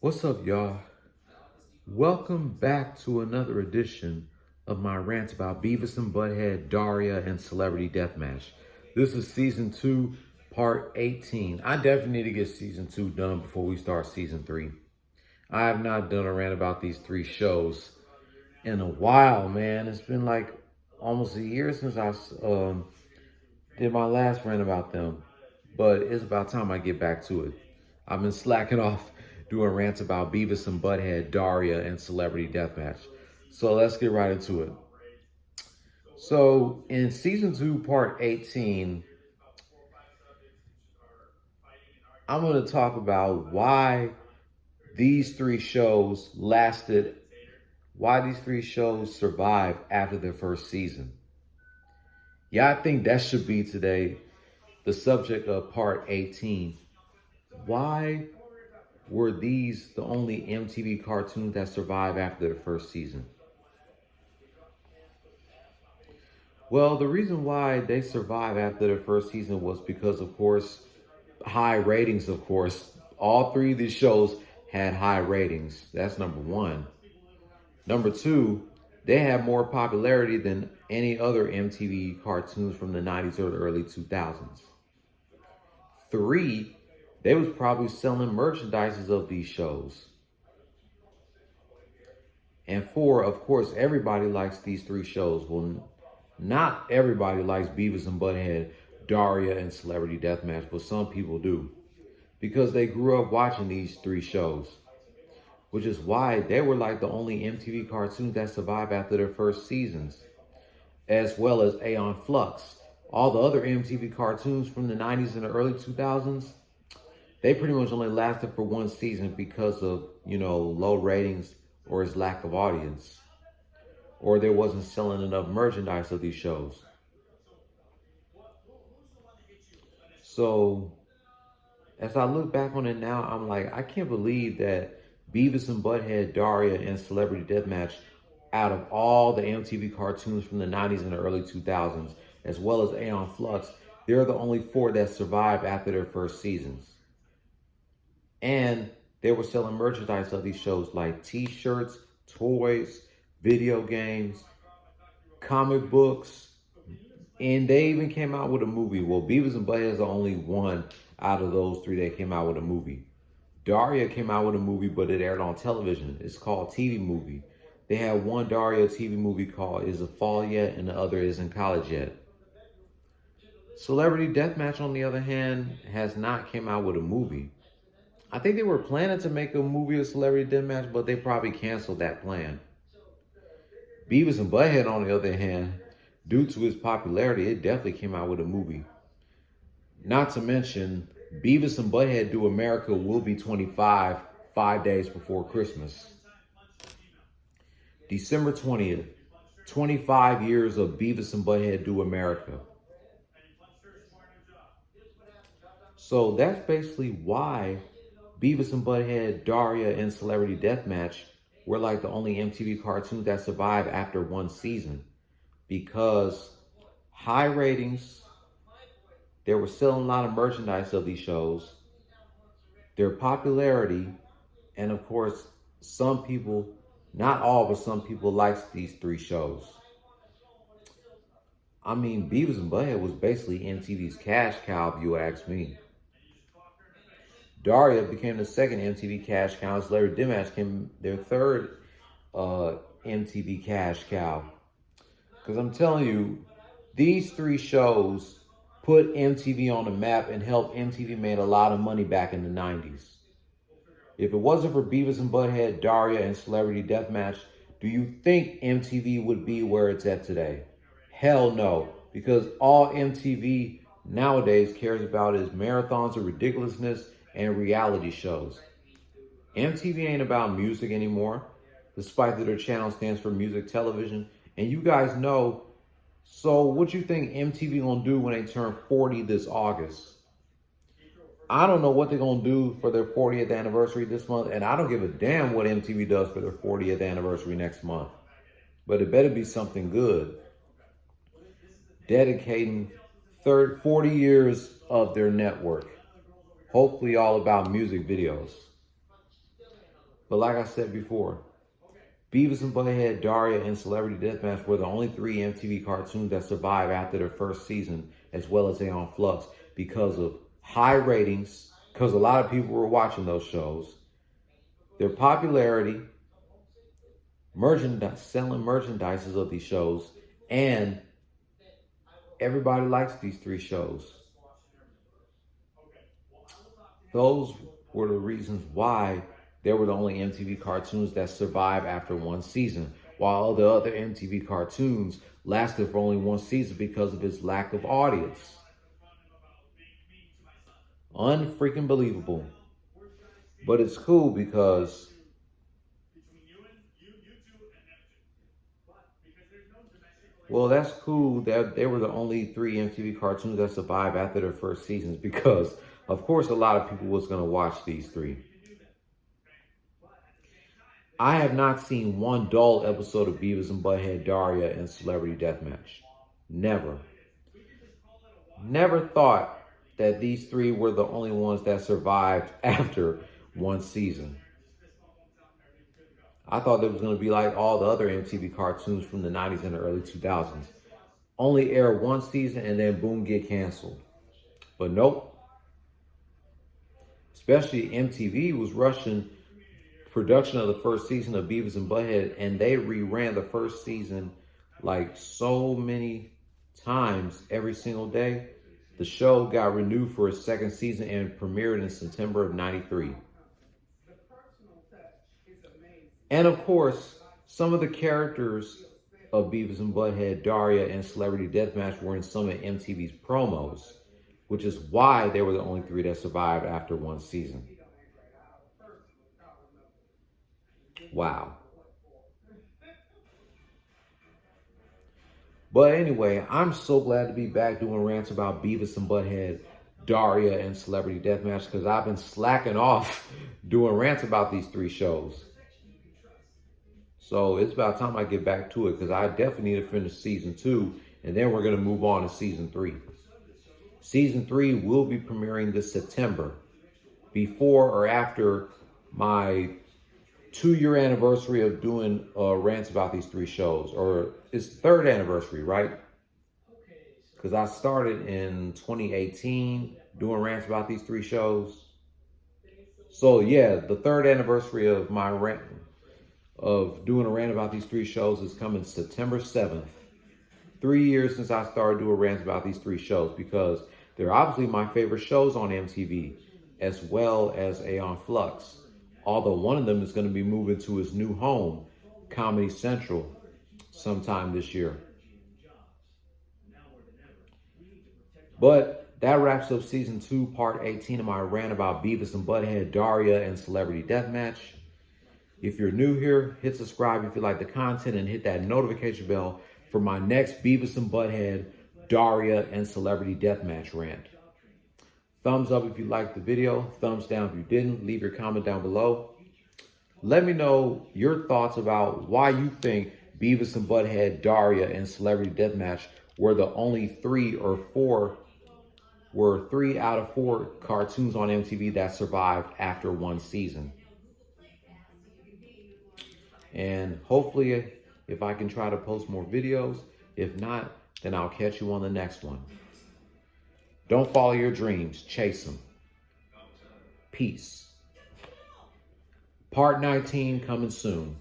What's up, y'all? Welcome back to another edition of my rant about Beavis and Butthead, Daria, and Celebrity Deathmatch. This is season 2, part 18. I definitely need to get season 2 done before we start season 3. I have not done a rant about these 3 shows in a while, man. It's been like almost a year since I did my last rant about them, but it's about time I get back to it. I've been slacking off doing rants about Beavis and Butthead, Daria, and Celebrity Deathmatch. So let's get right into it. So in season 2, part 18, I'm going to talk about why these 3 shows survived after their first season. Yeah, I think that should be today the subject of part 18. Why were these the only MTV cartoons that survived after the first season? Well, the reason why they survived after the first season was because, of course, high ratings, of course. All 3 of these shows had high ratings. That's number 1. Number 2, they had more popularity than any other MTV cartoons from the 90s or the early 2000s. 3, they was probably selling merchandises of these shows. And 4, of course, everybody likes these 3 shows. Well, not everybody likes Beavis and Butthead, Daria, and Celebrity Deathmatch, but some people do. Because they grew up watching these 3 shows. Which is why they were like the only MTV cartoons that survived after their first seasons. As well as Aeon Flux. All the other MTV cartoons from the 90s and the early 2000s, they pretty much only lasted for 1 season because of, low ratings or its lack of audience. Or there wasn't selling enough merchandise of these shows. So, as I look back on it now, I'm like, I can't believe that Beavis and Butthead, Daria, and Celebrity Deathmatch, out of all the MTV cartoons from the 90s and the early 2000s, as well as Aeon Flux, they're the only 4 that survived after their first seasons. And they were selling merchandise of these shows like t-shirts, toys, video games, comic books, and they even came out with a movie. Well, Beavis and Butthead is the only one out of those 3 that came out with a movie. Daria came out with a movie, but it aired on television. It's called TV Movie. They had one Daria TV movie called Is It Fall Yet? And the other Isn't College Yet. Celebrity Deathmatch, on the other hand, has not came out with a movie. I think they were planning to make a movie of Celebrity Deathmatch, but they probably canceled that plan. Beavis and Butthead, on the other hand, due to its popularity, it definitely came out with a movie. Not to mention, Beavis and Butthead Do America will be 25, 5 days before Christmas. December 20th, 25 years of Beavis and Butthead Do America. So that's basically why Beavis and Butthead, Daria, and Celebrity Deathmatch were like the only MTV cartoons that survived after 1 season. Because high ratings, they were selling a lot of merchandise of these shows, their popularity, and of course, some people, not all, but some people liked these 3 shows. I mean, Beavis and Butthead was basically MTV's cash cow, if you ask me. Daria became the second MTV cash cow, and Celebrity Deathmatch became their third MTV cash cow. Because I'm telling you, these 3 shows put MTV on the map and helped MTV make a lot of money back in the 90s. If it wasn't for Beavis and Butthead, Daria, and Celebrity Deathmatch, do you think MTV would be where it's at today? Hell no, because all MTV nowadays cares about is marathons of ridiculousness and reality shows. MTV ain't about music anymore, despite that their channel stands for music television. And you guys know, so what you think MTV gonna do when they turn 40 this August? I don't know what they're gonna do for their 40th anniversary this month, and I don't give a damn what MTV does for their 40th anniversary next month. But it better be something good. Dedicating 40 years of their network. Hopefully all about music videos. But like I said before, Beavis and Butthead, Daria, and Celebrity Deathmatch were the only 3 MTV cartoons that survived after their first season, as well as Aeon Flux, because of high ratings, because a lot of people were watching those shows, their popularity, selling merchandises of these shows, and everybody likes these 3 shows. Those were the reasons why they were the only MTV cartoons that survived after 1 season, while the other MTV cartoons lasted for only 1 season because of its lack of audience. Unfreaking believable. But it's cool because that's cool that they were the only 3 MTV cartoons that survived after their first seasons, because of course a lot of people was going to watch these 3. I have not seen one dull episode of Beavis and Butthead, Daria, and Celebrity Deathmatch. Never. Never thought that these 3 were the only ones that survived after 1 season. I thought it was going to be like all the other MTV cartoons from the 90s and the early 2000s. Only air 1 season and then boom, get canceled. But nope. Especially MTV was rushing production of the first season of Beavis and Butthead, and they reran the first season like so many times every single day. The show got renewed for its 2nd season and premiered in September of '93. And of course, some of the characters of Beavis and Butthead, Daria, and Celebrity Deathmatch were in some of MTV's promos, which is why they were the only 3 that survived after 1 season. Wow. But anyway, I'm so glad to be back doing rants about Beavis and Butthead, Daria, and Celebrity Deathmatch, because I've been slacking off doing rants about these 3 shows. So it's about time I get back to it, because I definitely need to finish season 2, and then we're going to move on to season 3. Season 3 will be premiering this September, before or after my 2-year anniversary of doing rants about these 3 shows. Or it's the 3rd anniversary, right? Because I started in 2018 doing rants about these 3 shows. So yeah, the 3rd anniversary of my rant, of doing a rant about these 3 shows, is coming September 7th. 3 years since I started doing rants about these 3 shows, because they're obviously my favorite shows on MTV, as well as Aeon Flux. Although one of them is going to be moving to his new home, Comedy Central, sometime this year. But that wraps up season 2, part 18 of my rant about Beavis and Butthead, Daria, and Celebrity Deathmatch. If you're new here, hit subscribe if you like the content, and hit that notification bell for my next Beavis and Butthead, Daria, and Celebrity Deathmatch rant. Thumbs up if you liked the video. Thumbs down if you didn't. Leave your comment down below. Let me know your thoughts about why you think Beavis and Butthead, Daria, and Celebrity Deathmatch were the only 3 out of 4 cartoons on MTV that survived after 1 season. And hopefully, if I can try to post more videos. If not, then I'll catch you on the next one. Don't follow your dreams, chase them. Peace. Part 19 coming soon.